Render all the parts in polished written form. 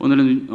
오늘은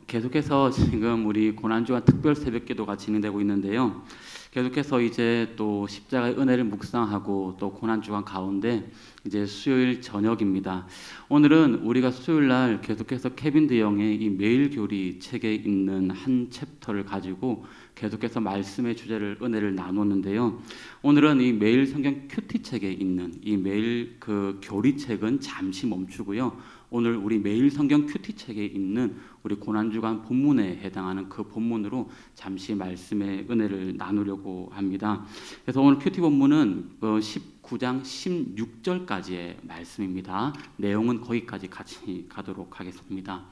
계속해서 지금 우리 고난주간 특별 새벽기도가 진행되고 있는데요. 계속해서 이제 또 십자가의 은혜를 묵상하고 또 고난주간 가운데 이제 수요일 저녁입니다. 오늘은 우리가 수요일 날 계속해서 케빈 드영의 이 매일교리 책에 있는 한 챕터를 가지고 계속해서 말씀의 주제를 은혜를 나눴는데요. 오늘은 이 매일 성경 큐티 책에 있는 이 매일 그 교리 책은 잠시 멈추고요. 오늘 우리 매일 성경 큐티 책에 있는 우리 고난주간 본문에 해당하는 그 본문으로 잠시 말씀의 은혜를 나누려고 합니다. 그래서 오늘 큐티 본문은 19장 16절까지의 말씀입니다. 내용은 거기까지 같이 가도록 하겠습니다.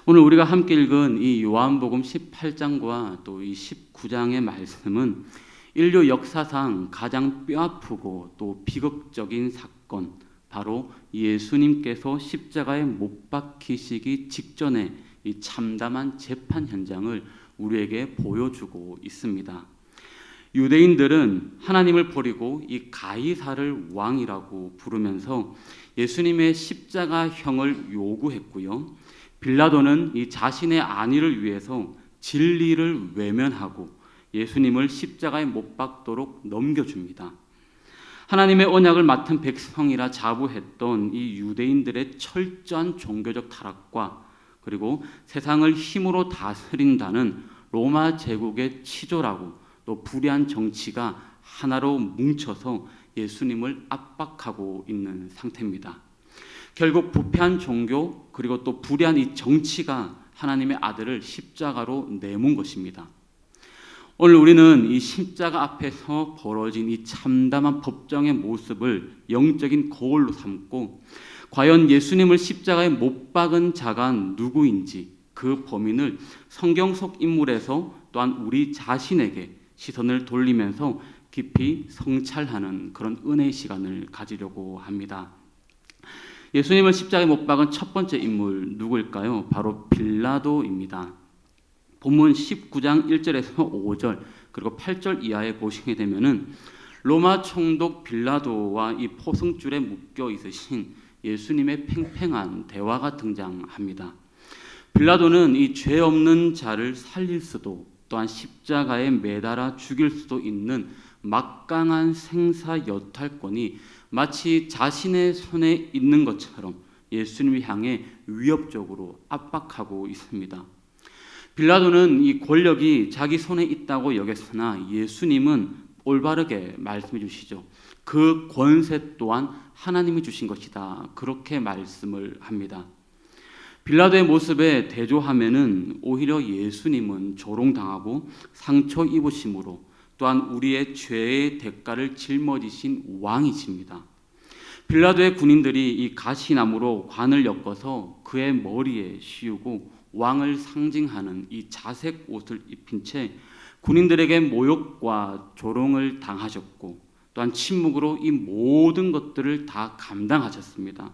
오늘 우리가 함께 읽은 이 요한복음 18장과 또 이 19장의 말씀은 인류 역사상 가장 뼈아프고 또 비극적인 사건, 바로 예수님께서 십자가에 못 박히시기 직전에 이 참담한 재판 현장을 우리에게 보여주고 있습니다. 유대인들은 하나님을 버리고 이 가이사를 왕이라고 부르면서 예수님의 십자가형을 요구했고요. 빌라도는 이 자신의 안위를 위해서 진리를 외면하고 예수님을 십자가에 못 박도록 넘겨줍니다. 하나님의 언약을 맡은 백성이라 자부했던 이 유대인들의 철저한 종교적 타락과 그리고 세상을 힘으로 다스린다는 로마 제국의 치졸하고 또 불의한 정치가 하나로 뭉쳐서 예수님을 압박하고 있는 상태입니다. 결국 부패한 종교 그리고 또 불의한 이 정치가 하나님의 아들을 십자가로 내몬 것입니다. 오늘 우리는 이 십자가 앞에서 벌어진 이 참담한 법정의 모습을 영적인 거울로 삼고 과연 예수님을 십자가에 못 박은 자가 누구인지 그 범인을 성경 속 인물에서 또한 우리 자신에게 시선을 돌리면서 깊이 성찰하는 그런 은혜의 시간을 가지려고 합니다. 예수님을 십자가에 못 박은 첫 번째 인물 누구일까요? 바로 빌라도입니다. 본문 19장 1절에서 5절 그리고 8절 이하에 보시게 되면은 로마 총독 빌라도와 이 포승줄에 묶여 있으신 예수님의 팽팽한 대화가 등장합니다. 빌라도는 이 죄 없는 자를 살릴 수도 또한 십자가에 매달아 죽일 수도 있는 막강한 생사 여탈권이 마치 자신의 손에 있는 것처럼 예수님을 향해 위협적으로 압박하고 있습니다. 빌라도는 이 권력이 자기 손에 있다고 여겼으나 예수님은 올바르게 말씀해 주시죠. 그 권세 또한 하나님이 주신 것이다. 그렇게 말씀을 합니다. 빌라도의 모습에 대조하면은 오히려 예수님은 조롱당하고 상처 입으심으로 또한 우리의 죄의 대가를 짊어지신 왕이십니다. 빌라도의 군인들이 이 가시나무로 관을 엮어서 그의 머리에 씌우고 왕을 상징하는 이 자색 옷을 입힌 채 군인들에게 모욕과 조롱을 당하셨고 또한 침묵으로 이 모든 것들을 다 감당하셨습니다.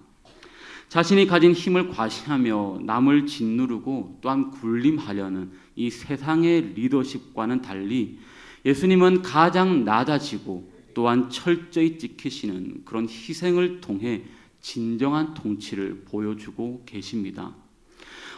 자신이 가진 힘을 과시하며 남을 짓누르고 또한 군림하려는 이 세상의 리더십과는 달리 예수님은 가장 낮아지고 또한 철저히 지키시는 그런 희생을 통해 진정한 통치를 보여주고 계십니다.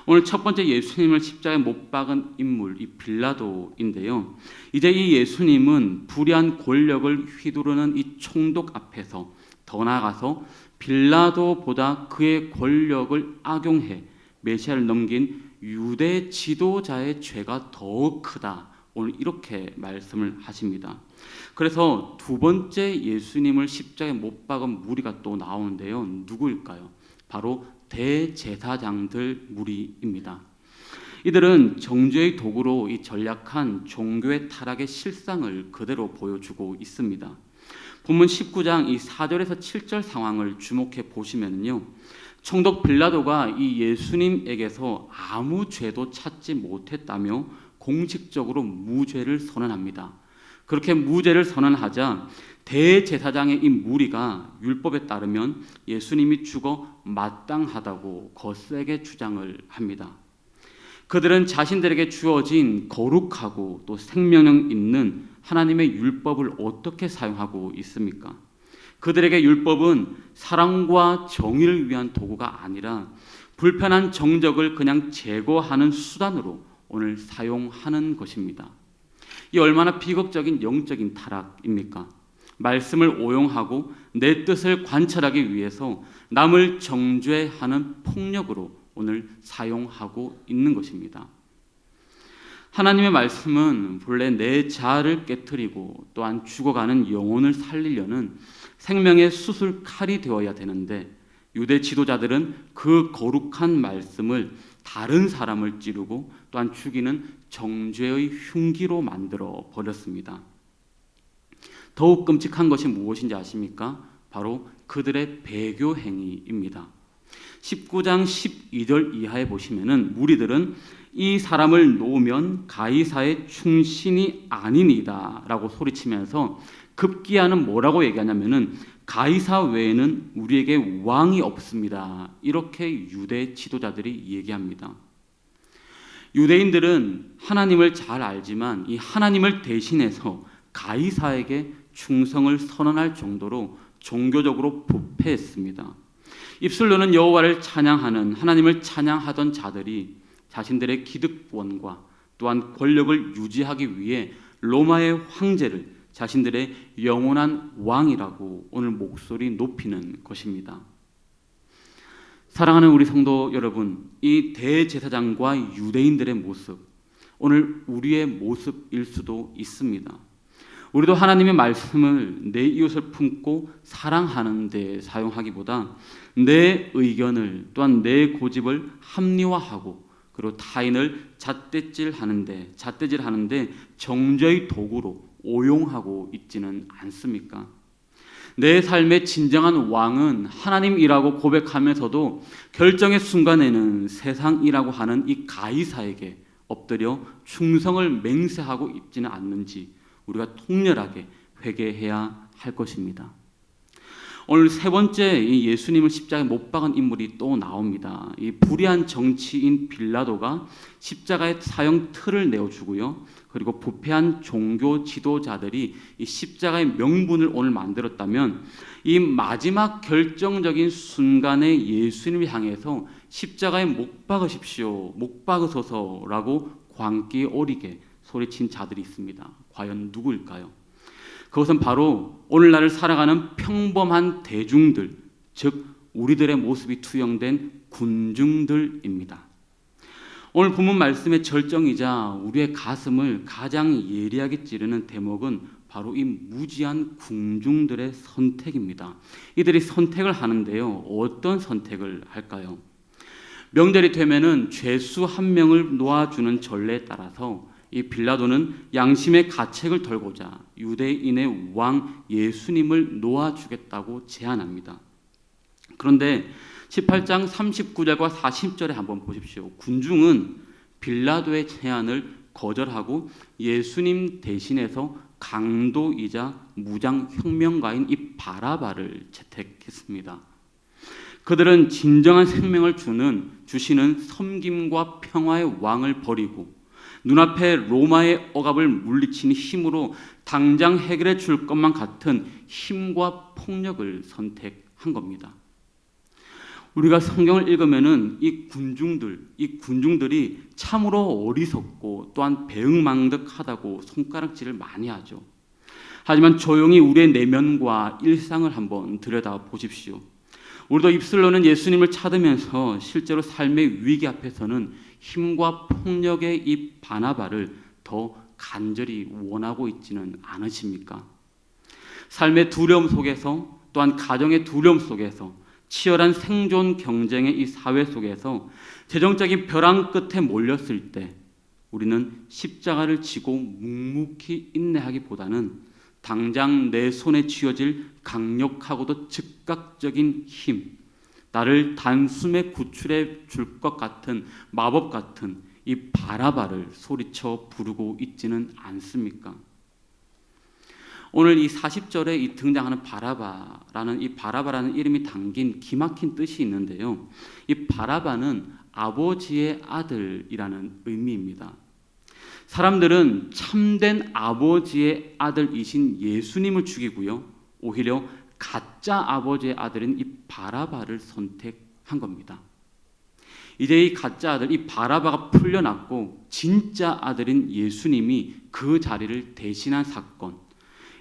오늘 첫 번째 예수님을 십자가에 못 박은 인물 이 빌라도인데요. 이제 이 예수님은 불의한 권력을 휘두르는 이 총독 앞에서 더 나아가서 빌라도보다 그의 권력을 악용해 메시아를 넘긴 유대 지도자의 죄가 더 크다. 오늘 이렇게 말씀을 하십니다. 그래서 두 번째 예수님을 십자가에 못 박은 무리가 또 나오는데요. 누구일까요? 바로 대제사장들 무리입니다. 이들은 정죄의 도구로 이 전략한 종교의 타락의 실상을 그대로 보여주고 있습니다. 본문 19장 이 4절에서 7절 상황을 주목해 보시면요. 총독 빌라도가 이 예수님에게서 아무 죄도 찾지 못했다며 공식적으로 무죄를 선언합니다. 그렇게 무죄를 선언하자 대제사장의 이 무리가 율법에 따르면 예수님이 죽어 마땅하다고 거세게 주장을 합니다. 그들은 자신들에게 주어진 거룩하고 또 생명력 있는 하나님의 율법을 어떻게 사용하고 있습니까? 그들에게 율법은 사랑과 정의를 위한 도구가 아니라 불편한 정적을 그냥 제거하는 수단으로 오늘 사용하는 것입니다. 이 얼마나 비극적인 영적인 타락입니까? 말씀을 오용하고 내 뜻을 관철하기 위해서 남을 정죄하는 폭력으로 오늘 사용하고 있는 것입니다. 하나님의 말씀은 본래 내 자아를 깨트리고 또한 죽어가는 영혼을 살리려는 생명의 수술 칼이 되어야 되는데 유대 지도자들은 그 거룩한 말씀을 다른 사람을 찌르고 또한 죽이는 정죄의 흉기로 만들어 버렸습니다. 더욱 끔찍한 것이 무엇인지 아십니까? 바로 그들의 배교 행위입니다. 19장 12절 이하에 보시면은 무리들은 이 사람을 놓으면 가이사의 충신이 아니니이다 라고 소리치면서 급기야는 뭐라고 얘기하냐면은 가이사 외에는 우리에게 왕이 없습니다. 이렇게 유대 지도자들이 얘기합니다. 유대인들은 하나님을 잘 알지만 이 하나님을 대신해서 가이사에게 충성을 선언할 정도로 종교적으로 부패했습니다. 입술로는 여호와를 찬양하는 하나님을 찬양하던 자들이 자신들의 기득권과 또한 권력을 유지하기 위해 로마의 황제를 자신들의 영원한 왕이라고 오늘 목소리 높이는 것입니다. 사랑하는 우리 성도 여러분, 이 대제사장과 유대인들의 모습, 오늘 우리의 모습일 수도 있습니다. 우리도 하나님의 말씀을 내 이웃을 품고 사랑하는 데 사용하기보다 내 의견을 또한 내 고집을 합리화하고 그리고 타인을 잣대질하는데 정죄의 도구로 오용하고 있지는 않습니까? 내 삶의 진정한 왕은 하나님이라고 고백하면서도 결정의 순간에는 세상이라고 하는 이 가이사에게 엎드려 충성을 맹세하고 있지는 않는지 우리가 통렬하게 회개해야 할 것입니다. 오늘 세 번째 예수님을 십자가에 못 박은 인물이 또 나옵니다. 이 불의한 정치인 빌라도가 십자가의 사형 틀을 내어주고요. 그리고 부패한 종교 지도자들이 이 십자가의 명분을 오늘 만들었다면 이 마지막 결정적인 순간에 예수님을 향해서 십자가에 못 박으십시오, 못 박으소서라고 광기에 오리게 소리친 자들이 있습니다. 과연 누구일까요? 그것은 바로 오늘날을 살아가는 평범한 대중들, 즉 우리들의 모습이 투영된 군중들입니다. 오늘 본문 말씀의 절정이자 우리의 가슴을 가장 예리하게 찌르는 대목은 바로 이 무지한 군중들의 선택입니다. 이들이 선택을 하는데요. 어떤 선택을 할까요? 명절이 되면은 죄수 한 명을 놓아주는 전례에 따라서 이 빌라도는 양심의 가책을 덜고자 유대인의 왕 예수님을 놓아주겠다고 제안합니다. 그런데 18장 39절과 40절에 한번 보십시오. 군중은 빌라도의 제안을 거절하고 예수님 대신해서 강도이자 무장혁명가인 이 바라바를 채택했습니다. 그들은 진정한 생명을 주시는 섬김과 평화의 왕을 버리고 눈앞에 로마의 억압을 물리치는 힘으로 당장 해결해 줄 것만 같은 힘과 폭력을 선택한 겁니다. 우리가 성경을 읽으면은 이 군중들이 참으로 어리석고 또한 배은망덕하다고 손가락질을 많이 하죠. 하지만 조용히 우리의 내면과 일상을 한번 들여다 보십시오. 우리도 입술로는 예수님을 찾으면서 실제로 삶의 위기 앞에서는 힘과 폭력의 이 바나바를 더 간절히 원하고 있지는 않으십니까? 삶의 두려움 속에서 또한 가정의 두려움 속에서 치열한 생존 경쟁의 이 사회 속에서 재정적인 벼랑 끝에 몰렸을 때 우리는 십자가를 지고 묵묵히 인내하기보다는 당장 내 손에 쥐어질 강력하고도 즉각적인 힘, 나를 단숨에 구출해 줄 것 같은 마법 같은 이 바라바를 소리쳐 부르고 있지는 않습니까? 오늘 이 40절에 이 등장하는 바라바라는 이름이 담긴 기막힌 뜻이 있는데요. 이 바라바는 아버지의 아들이라는 의미입니다. 사람들은 참된 아버지의 아들이신 예수님을 죽이고요. 오히려 가짜 아버지의 아들인 이 바라바를 선택한 겁니다. 이제 이 가짜 아들, 이 바라바가 풀려났고 진짜 아들인 예수님이 그 자리를 대신한 사건,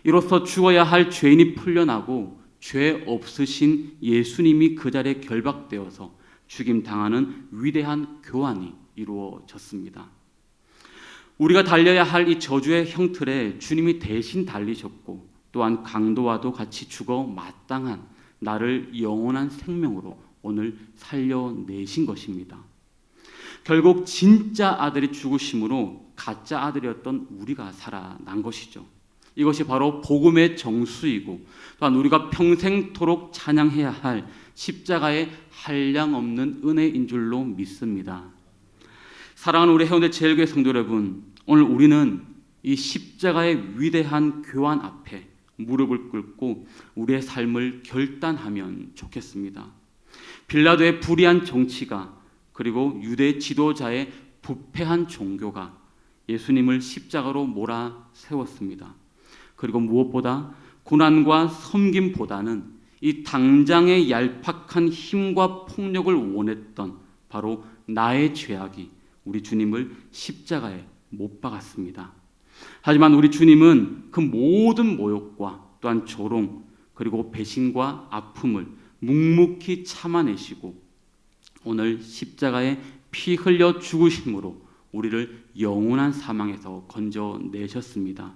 이로써 죽어야 할 죄인이 풀려나고 죄 없으신 예수님이 그 자리에 결박되어서 죽임당하는 위대한 교환이 이루어졌습니다. 우리가 달려야 할 이 저주의 형틀에 주님이 대신 달리셨고, 또한 강도와도 같이 죽어 마땅한 나를 영원한 생명으로 오늘 살려내신 것입니다. 결국 진짜 아들이 죽으심으로 가짜 아들이었던 우리가 살아난 것이죠. 이것이 바로 복음의 정수이고, 또한 우리가 평생토록 찬양해야 할 십자가의 한량없는 은혜인 줄로 믿습니다. 사랑하는 우리 해운대 제일교회 성도 여러분, 오늘 우리는 이 십자가의 위대한 교환 앞에 무릎을 꿇고 우리의 삶을 결단하면 좋겠습니다. 빌라도의 불의한 정치가, 그리고 유대 지도자의 부패한 종교가 예수님을 십자가로 몰아세웠습니다. 그리고 무엇보다 고난과 섬김보다는 이 당장의 얄팍한 힘과 폭력을 원했던 바로 나의 죄악이 우리 주님을 십자가에 못 박았습니다. 하지만 우리 주님은 그 모든 모욕과 또한 조롱, 그리고 배신과 아픔을 묵묵히 참아내시고 오늘 십자가에 피 흘려 죽으심으로 우리를 영원한 사망에서 건져내셨습니다.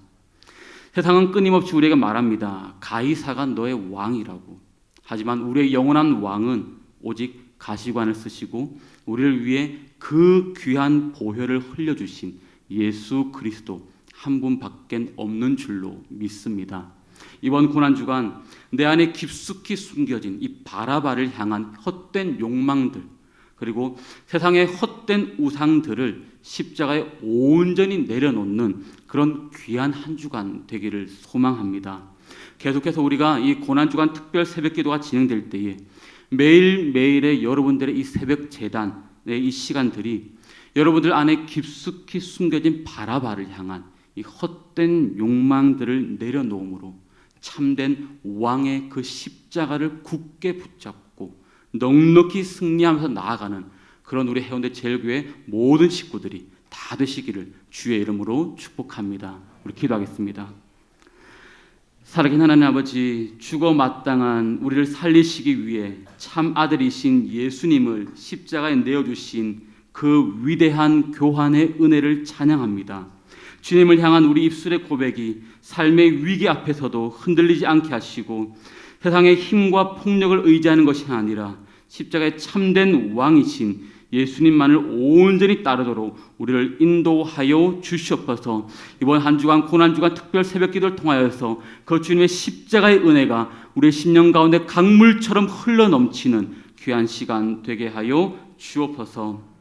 세상은 끊임없이 우리에게 말합니다. 가이사가 너의 왕이라고. 하지만 우리의 영원한 왕은 오직 가시관을 쓰시고 우리를 위해 그 귀한 보혈을 흘려주신 예수 그리스도 한 분밖에 없는 줄로 믿습니다. 이번 고난주간 내 안에 깊숙이 숨겨진 이 바라바를 향한 헛된 욕망들, 그리고 세상의 헛된 우상들을 십자가에 온전히 내려놓는 그런 귀한 한 주간 되기를 소망합니다. 계속해서 우리가 이 고난주간 특별 새벽기도가 진행될 때에 매일매일의 여러분들의 이 새벽 재단의 이 시간들이 여러분들 안에 깊숙이 숨겨진 바라바를 향한 이 헛된 욕망들을 내려놓음으로 참된 왕의 그 십자가를 굳게 붙잡고 넉넉히 승리하면서 나아가는 그런 우리 해운대 제일교회 모든 식구들이 다 되시기를 주의 이름으로 축복합니다. 우리 기도하겠습니다. 살아계신 하나님 아버지, 죽어 마땅한 우리를 살리시기 위해 참 아들이신 예수님을 십자가에 내어주신 그 위대한 교환의 은혜를 찬양합니다. 주님을 향한 우리 입술의 고백이 삶의 위기 앞에서도 흔들리지 않게 하시고 세상의 힘과 폭력을 의지하는 것이 아니라 십자가의 참된 왕이신 예수님만을 온전히 따르도록 우리를 인도하여 주시옵소서. 이번 한 주간 고난주간 특별 새벽기도를 통하여서 그 주님의 십자가의 은혜가 우리의 심령 가운데 강물처럼 흘러넘치는 귀한 시간 되게 하여 주옵소서.